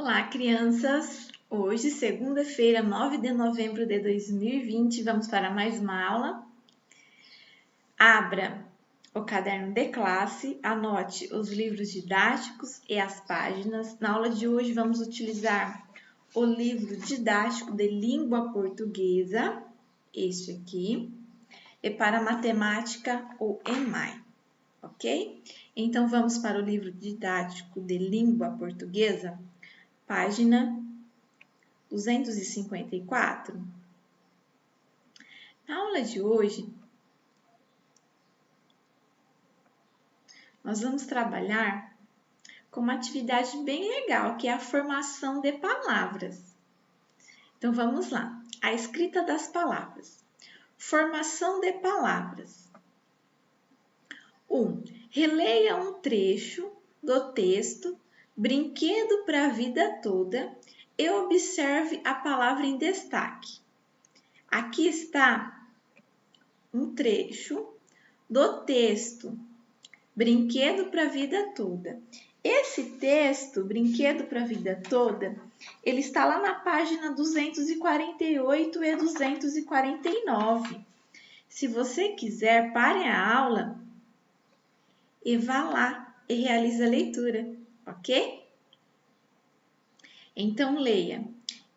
Olá, crianças! Hoje, segunda-feira, 9 de novembro de 2020, vamos para mais uma aula. Abra o caderno de classe, anote os livros didáticos e as páginas. Na aula de hoje, vamos utilizar o livro didático de língua portuguesa, este aqui, e para matemática, o EMAI, ok? Então, vamos para o livro didático de língua portuguesa, página 254. Na aula de hoje, nós vamos trabalhar com uma atividade bem legal, que é a formação de palavras. Então, vamos lá. A escrita das palavras. Formação de palavras. 1. Releia um trecho do texto Brinquedo para a Vida Toda e observe a palavra em destaque. Aqui está um trecho do texto Brinquedo para a Vida Toda. Esse texto, Brinquedo para a Vida Toda, ele está lá na página 248 e 249. Se você quiser, pare a aula e vá lá e realize a leitura, ok? Então, leia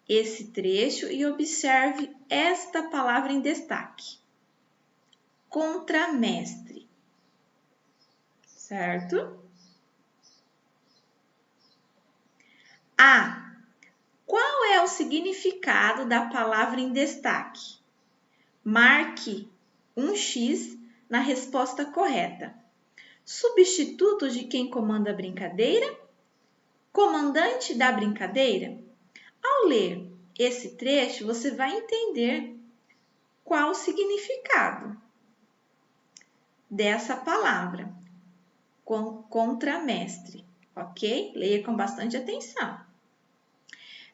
esse trecho e observe esta palavra em destaque. Contramestre. Certo? A. Qual é o significado da palavra em destaque? Marque um X na resposta correta. Substituto de quem comanda a brincadeira? Comandante da brincadeira? Ao ler esse trecho, você vai entender qual o significado dessa palavra, contramestre, ok? Leia com bastante atenção.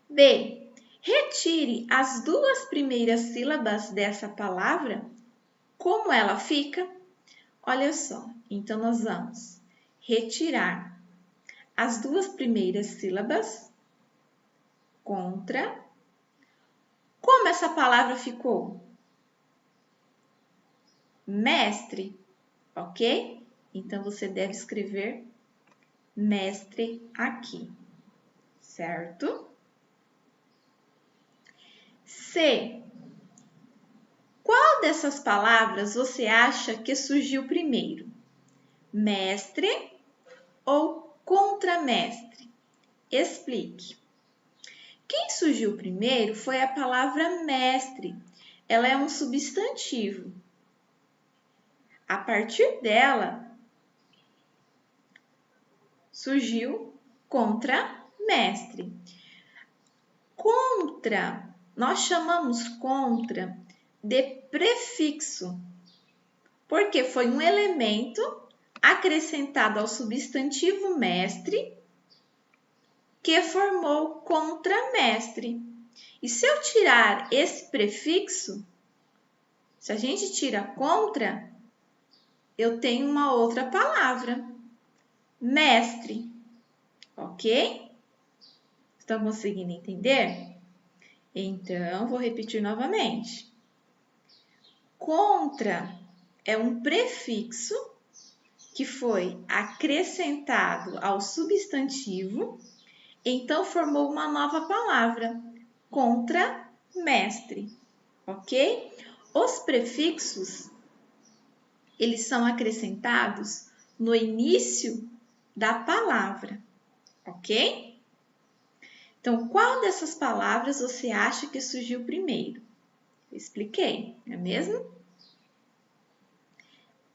B. Retire as duas primeiras sílabas dessa palavra. Como ela fica? Olha só, então nós vamos retirar as duas primeiras sílabas, contra. Como essa palavra ficou? Mestre, ok? Então, você deve escrever mestre aqui, certo? C. Qual dessas palavras você acha que surgiu primeiro? Mestre ou contramestre? Explique. Quem surgiu primeiro foi a palavra mestre. Ela é um substantivo. A partir dela, surgiu contramestre. Contra, nós chamamos contra de prefixo, porque foi um elemento acrescentado ao substantivo mestre que formou contramestre. E se eu tirar esse prefixo, se a gente tira contra, eu tenho uma outra palavra, mestre, ok? Estão conseguindo entender? Então, vou repetir novamente. Contra é um prefixo que foi acrescentado ao substantivo, então formou uma nova palavra, contramestre, ok? Os prefixos, eles são acrescentados no início da palavra, ok? Então, qual dessas palavras você acha que surgiu primeiro? Eu expliquei, não é mesmo?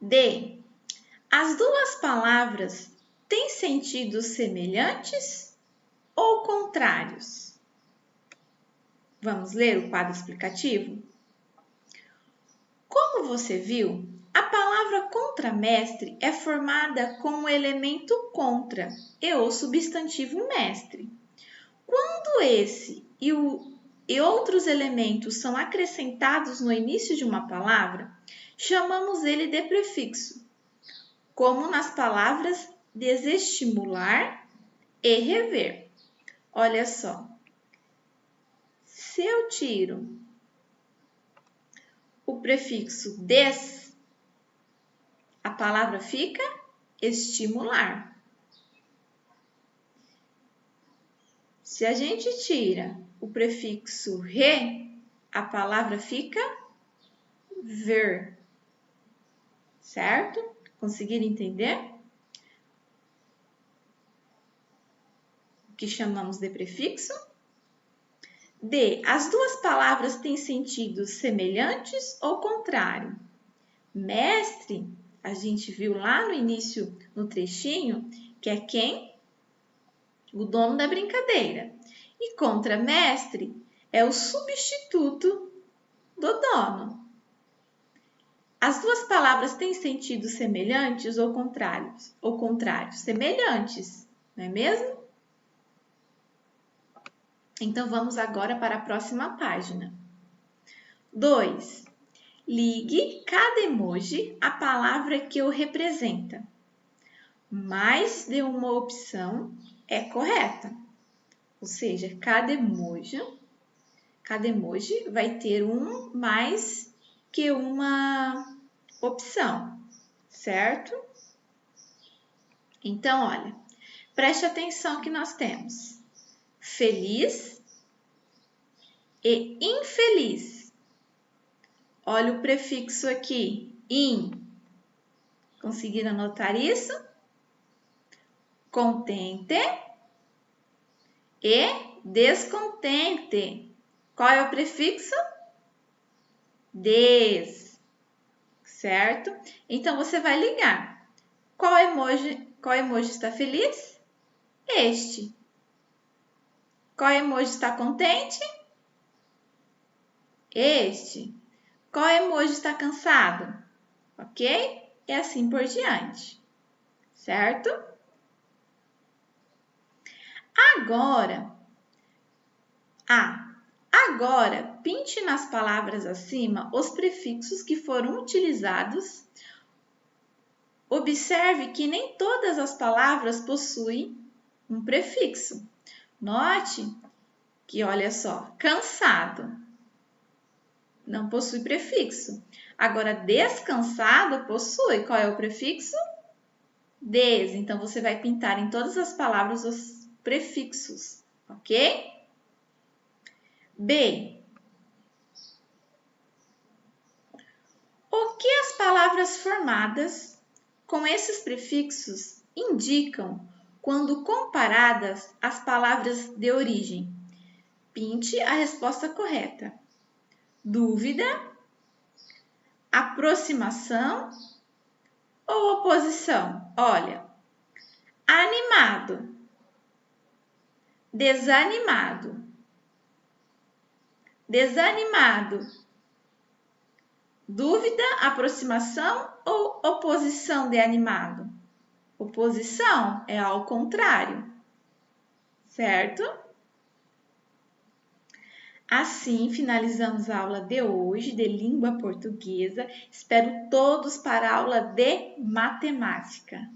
D. As duas palavras têm sentidos semelhantes ou contrários? Vamos ler o quadro explicativo? Como você viu, a palavra contramestre é formada com o elemento contra e o substantivo mestre. Quando esse e outros elementos são acrescentados no início de uma palavra, chamamos ele de prefixo, como nas palavras desestimular e rever. Olha só. Se eu tiro o prefixo des, a palavra fica estimular. Se a gente tira o prefixo re, a palavra fica ver. Certo? Conseguiram entender? O que chamamos de prefixo? D. As duas palavras têm sentidos semelhantes ou contrário? Mestre, a gente viu lá no início, no trechinho, que é quem? O dono da brincadeira. E contramestre é o substituto do dono. As duas palavras têm sentidos semelhantes ou contrários? Semelhantes, não é mesmo? Então, vamos agora para a próxima página. 2. Ligue cada emoji à palavra que o representa. Mais de uma opção é correta. Ou seja, cada emoji vai ter um mais que uma opção, certo? Então, olha, preste atenção que nós temos feliz e infeliz. Olha o prefixo aqui, in. Conseguiram anotar isso? Contente e descontente. Qual é o prefixo? Des. Certo? Então, você vai ligar. Qual emoji está feliz? Este. Qual emoji está contente? Este. Qual emoji está cansado? Ok? E assim por diante. Certo? Agora, pinte nas palavras acima os prefixos que foram utilizados. Observe que nem todas as palavras possuem um prefixo. Note que, olha só, cansado não possui prefixo. Agora, descansado possui. Qual é o prefixo? Des. Então, você vai pintar em todas as palavras os prefixos, ok? B. O que as palavras formadas com esses prefixos indicam quando comparadas às palavras de origem? Pinte a resposta correta. Dúvida, aproximação ou oposição? Olha, animado, desanimado, desanimado. Dúvida, aproximação ou oposição de animado? Oposição é ao contrário, certo? Assim, finalizamos a aula de hoje de língua portuguesa. Espero todos para a aula de matemática.